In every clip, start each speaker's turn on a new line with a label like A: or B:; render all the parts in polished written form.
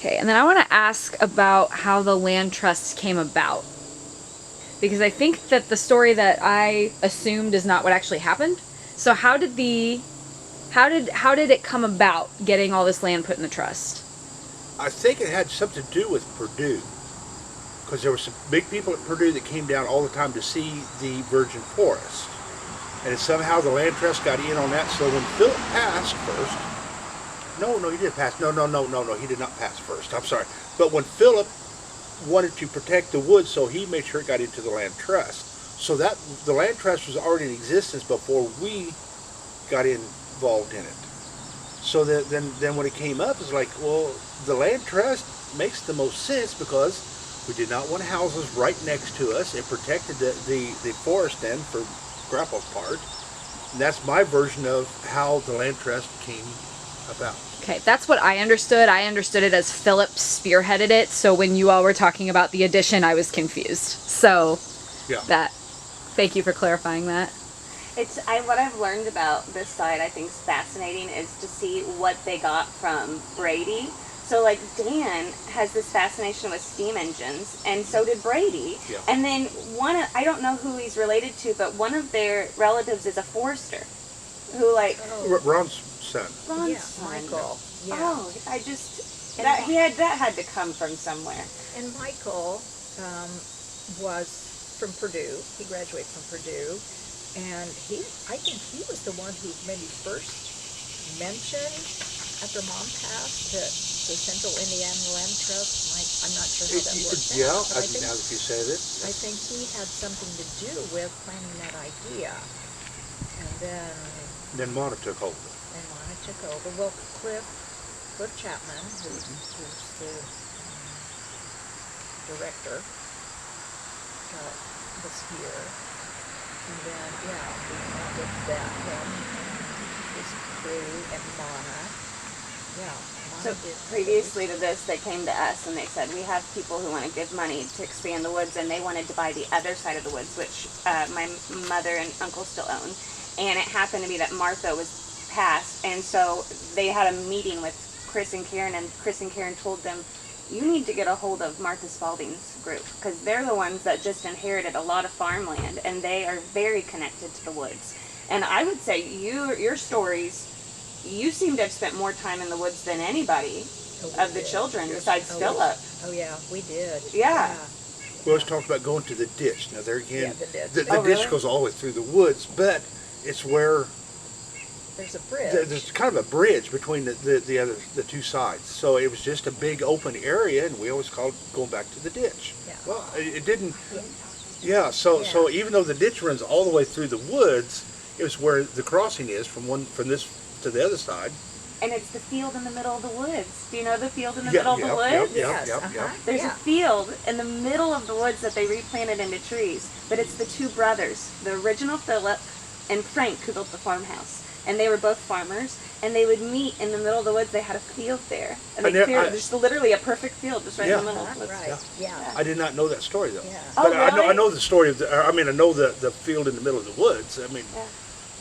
A: Okay, and then I want to ask about how the land trust came about. Because I think that the story that I assumed is not what actually happened. So how did it come about getting all this land put in the trust?
B: I think it had something to do with Purdue, because there were some big people at Purdue that came down all the time to see the virgin forest. And somehow the land trust got in on that. So when Philip passed first, no, he didn't pass. No, he did not pass first. I'm sorry. But when Philip wanted to protect the woods, so he made sure it got into the land trust. So that the land trust was already in existence before we got involved in it. So that then when it came up, it's like, well, the land trust makes the most sense because we did not want houses right next to us. It protected the forest then for Grandpa's part. And that's my version of how the land trust came about.
A: Okay, that's what I understood. I understood it as Philip spearheaded it. So when you all were talking about the addition, I was confused. So
B: Yeah.
A: Thank you for clarifying that.
C: What I've learned about this side I think is fascinating is to see what they got from Brady. So like Dan has this fascination with steam engines, and so did Brady.
B: Yeah.
C: And then I don't know who he's related to, but one of their relatives is a forester, who like
B: Ron's son.
C: Ron's son.
D: Michael. Yeah.
C: Oh, that had to come from somewhere.
D: And Michael was from Purdue. He graduated from Purdue. And I think he was the one who maybe first mentioned after Mom passed the Central Indiana Land Trust. I'm not sure how that worked
B: Yeah,
D: out. But
B: now that you said it.
D: I think he had something to do with planning that idea. And
B: then Mona took hold of it.
D: And Mona took over. Well, Cliff Chapman, who's the director, was here. And then, we met with him and his crew and Mona.
C: So previously to this, they came to us and they said, we have people who want to give money to expand the woods, and they wanted to buy the other side of the woods, which my mother and uncle still own. And it happened to be that Martha was passed, and so they had a meeting with Chris and Karen told them, you need to get a hold of Martha Spalding's group, because they're the ones that just inherited a lot of farmland, and they are very connected to the woods. And I would say your stories, you seem to have spent more time in the woods than anybody of the children besides Philip.
D: Oh yeah, we did.
C: Yeah.
B: We always talked about going to the ditch. Now there again, the ditch
C: really?
B: goes all the way through the woods, but it's where
D: there's a bridge.
B: There's kind of a bridge between the two sides. So it was just a big open area, and we always called going back to the ditch.
D: Yeah.
B: Well, it didn't. Yeah. So even though the ditch runs all the way through the woods, it was where the crossing is from this to the other side.
C: And it's the field in the middle of the woods. Do you know the field in the middle of the woods?
D: Yes.
C: There's a field in the middle of the woods that they replanted into trees, but it's the two brothers, the original Philip and Frank, who built the farmhouse. And they were both farmers, and they would meet in the middle of the woods. They had a field there, and they cleared just literally a perfect field just right in the middle of the woods.
D: Right. Yeah.
B: I did not know that story though.
D: Yeah.
B: But
C: really?
B: I know the story of I know the field in the middle of the woods.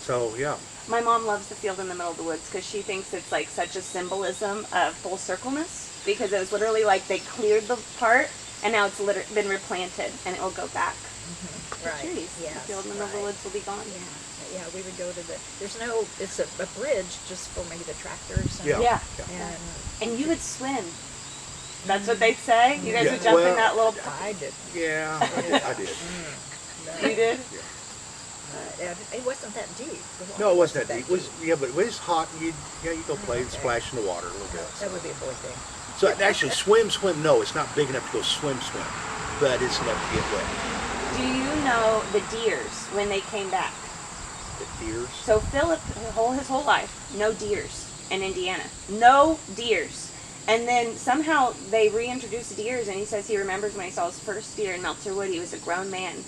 B: So yeah.
C: My mom loves the field in the middle of the woods because she thinks it's like such a symbolism of full circleness, because it was literally like they cleared the part and now it's been replanted and it will go back.
D: Right.
C: Trees.
D: Yes.
C: The field in the middle of the woods will be gone.
D: Yeah, we would go to it's a bridge just for maybe the tractors. And,
C: Yeah.
D: And
C: you would swim. That's what they say? You guys would jump in that little...
D: I did.
B: Yeah, I did.
C: You did?
D: It wasn't that deep.
B: No, it wasn't that deep. But it was hot. You go play and splash in the water a little bit.
D: That would be a boy thing.
B: So actually, swim. No, it's not big enough to go swim, but it's enough to get wet.
C: Do you know the deers when they came back?
B: The deers.
C: So Philip, his whole life, no deers in Indiana, no deers. And then somehow they reintroduced deers, and he says he remembers when he saw his first deer in Meltzerwood. He was a grown man,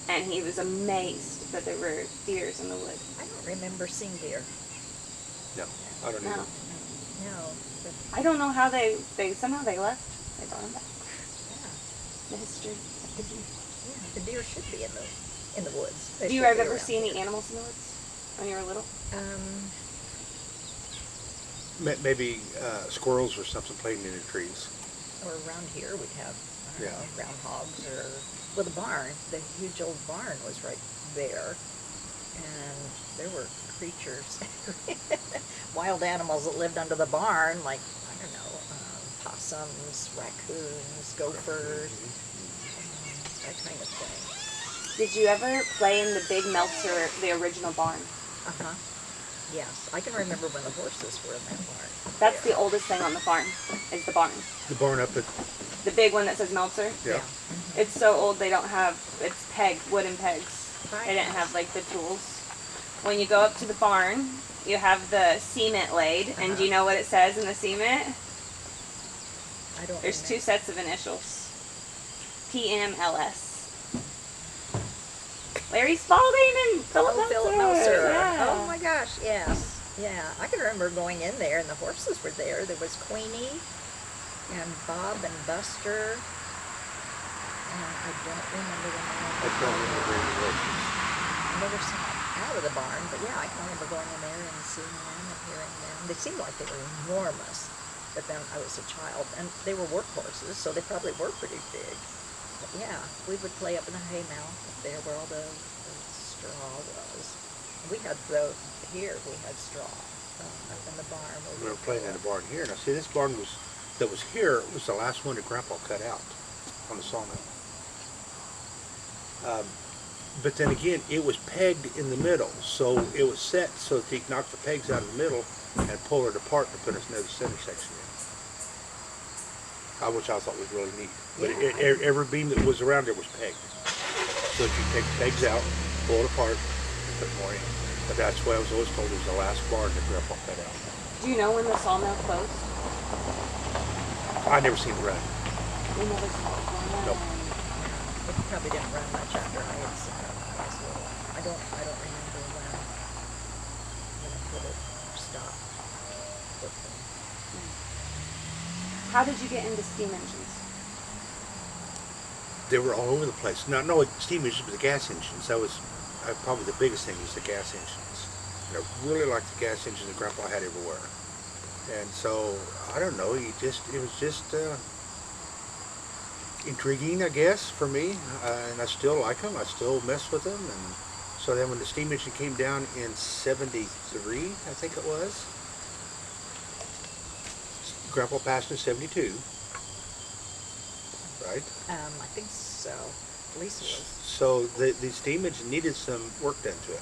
C: and he was amazed that there were deers in the wood.
D: I don't remember seeing deer.
B: No, I don't either.
D: No.
C: I don't know how they somehow they left. They brought them back.
D: Yeah.
C: The history of the deer.
D: Yeah, the deer should be in the woods.
C: Do you ever see any animals in the woods when you were little?
B: Maybe squirrels or something playing in the trees.
D: or around here we'd have, I don't
B: Yeah.
D: know, groundhogs or, well, the barn, the huge old barn was right there. And there were creatures, wild animals that lived under the barn, like, I don't know, possums, raccoons, gophers, that kind of thing.
C: Did you ever play in the big Meltzer, the original barn?
D: Uh-huh. Yes, I can remember when the horses were in that barn.
C: That's the oldest thing on the farm, is the barn.
B: The barn up at,
C: The big one that says Meltzer.
B: yeah.
C: It's so old they don't have, it's pegged, wooden pegs.
D: Right.
C: They didn't have like the tools. When you go up to the barn, you have the cement laid, and do you know what it says in the cement?
D: I don't
C: There's two
D: remember.
C: sets of initials. PMLS. Larry Spalding and Philip
D: Oh, Philip
C: Meltzer.
D: Meltzer.
C: Yeah.
D: Oh my gosh, yes. Yeah, I can remember going in there and the horses were there. There was Queenie and Bob and Buster. And I don't remember the name.
B: I don't remember any horses.
D: I never saw them out of the barn, but yeah, I can remember going in there and seeing them and hearing them. They seemed like they were enormous, but then I was a child, and they were workhorses, so they probably were pretty big. But yeah, we would play up in the hay mow up there where all the straw was. We had here we had straw up in the barn.
B: We were playing in the barn here. Now, see, this barn that was here was the last one that Grandpa cut out on the sawmill. But then again, it was pegged in the middle, so it was set so that you could knock the pegs out of the middle and pull it apart to put another center section in. Which I thought was really neat. But every beam that was around there was pegged. So that you take the pegs out, pull it apart, and put more in. But that's why I was always told it was the last barn that Grandpa cut out.
C: Do you know when the sawmill closed?
B: I never seen it run.
C: We never saw it.
B: Nope.
D: It probably didn't run much after I had seen it when I was little. I don't remember when it put it stopped working.
C: How did you get into steam engines?
B: They were all over the place. Not only steam engines, but the gas engines. That was probably the biggest thing was the gas engines. And I really liked the gas engines that Grandpa had everywhere. And so, I don't know, it was just intriguing, I guess, for me. And I still like them. I still mess with them. And so then when the steam engine came down in 73, I think it was, Grandpa passed in 72, right?
D: I think so. Lisa was.
B: So the steam engine needed some work done to it.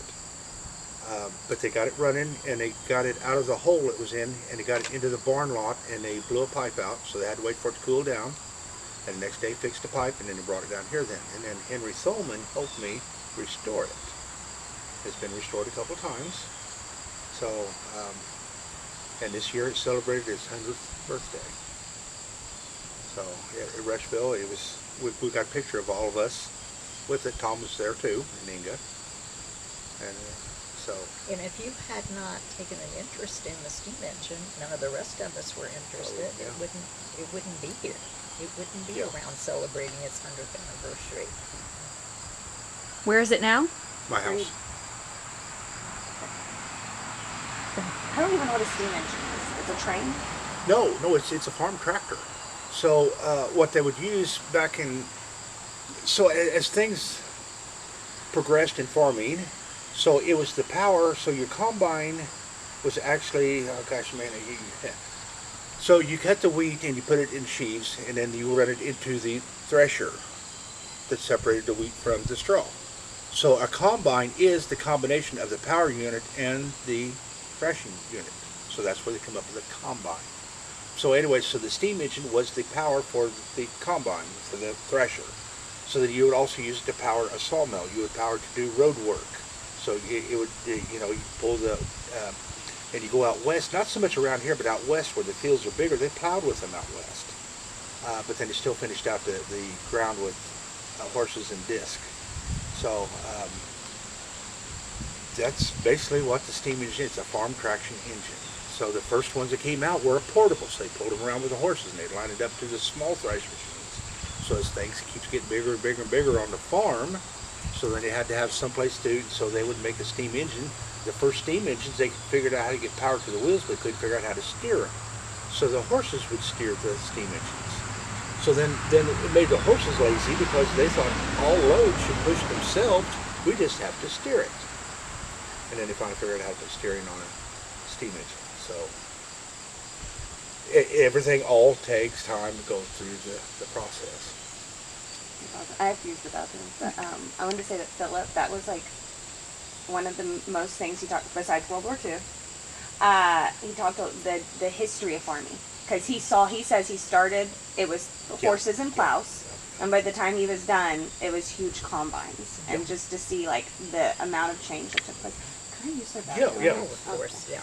B: But they got it running, and they got it out of the hole it was in, and they got it into the barn lot, and they blew a pipe out, so they had to wait for it to cool down. And the next day fixed the pipe, and then they brought it down here then. And then Henry Thoman helped me restore it. It's been restored a couple times. So, and this year it celebrated its 100th birthday. So at Rushville, it was, we got a picture of all of us with it. Tom was there too, and Inga. And so.
D: And if you had not taken an interest in the steam engine, none of the rest of us were interested.
B: yeah.
D: It wouldn't be here. It wouldn't be around celebrating its 100th anniversary.
A: Where is it now?
B: My house.
C: I don't even know what a steam engine is. It's a train?
B: No, it's a farm tractor. So what they would use back in, so as things progressed in farming, so it was the power, so your combine was actually, oh gosh, man, so you cut the wheat and you put it in sheaves, and then you run it into the thresher that separated the wheat from the straw. So a combine is the combination of the power unit and the threshing unit. So that's where they come up with a combine. So anyway, so the steam engine was the power for the combine, for the thresher. So that you would also use it to power a sawmill. You would power it to do road work. So it would, you know, you pull the, and you go out west, not so much around here, but out west where the fields are bigger, they plowed with them out west. But then they still finished out the ground with horses and disc. So that's basically what the steam engine is, a farm traction engine. So the first ones that came out were portable, so they pulled them around with the horses and they'd line it up to the small thresh machines. So as things keeps getting bigger and bigger and bigger on the farm, so then they had to have someplace to, so they would make a steam engine. The first steam engines, they figured out how to get power to the wheels, but they couldn't figure out how to steer them. So the horses would steer the steam engines. So then it made the horses lazy because they thought all loads should push themselves. We just have to steer it. And then they finally figured out how to put steering on a steam engine. So everything all takes time to go through the process.
C: I have to use the bathroom, but I wanted to say that Philip, that was like one of the most things he talked, besides World War II, he talked about the history of farming. Because he says he started, it was horses and plows, and by the time he was done, it was huge combines. And just to see like the amount of change that took place. Can I use their bathroom?
B: Yeah.
D: Of course, yeah.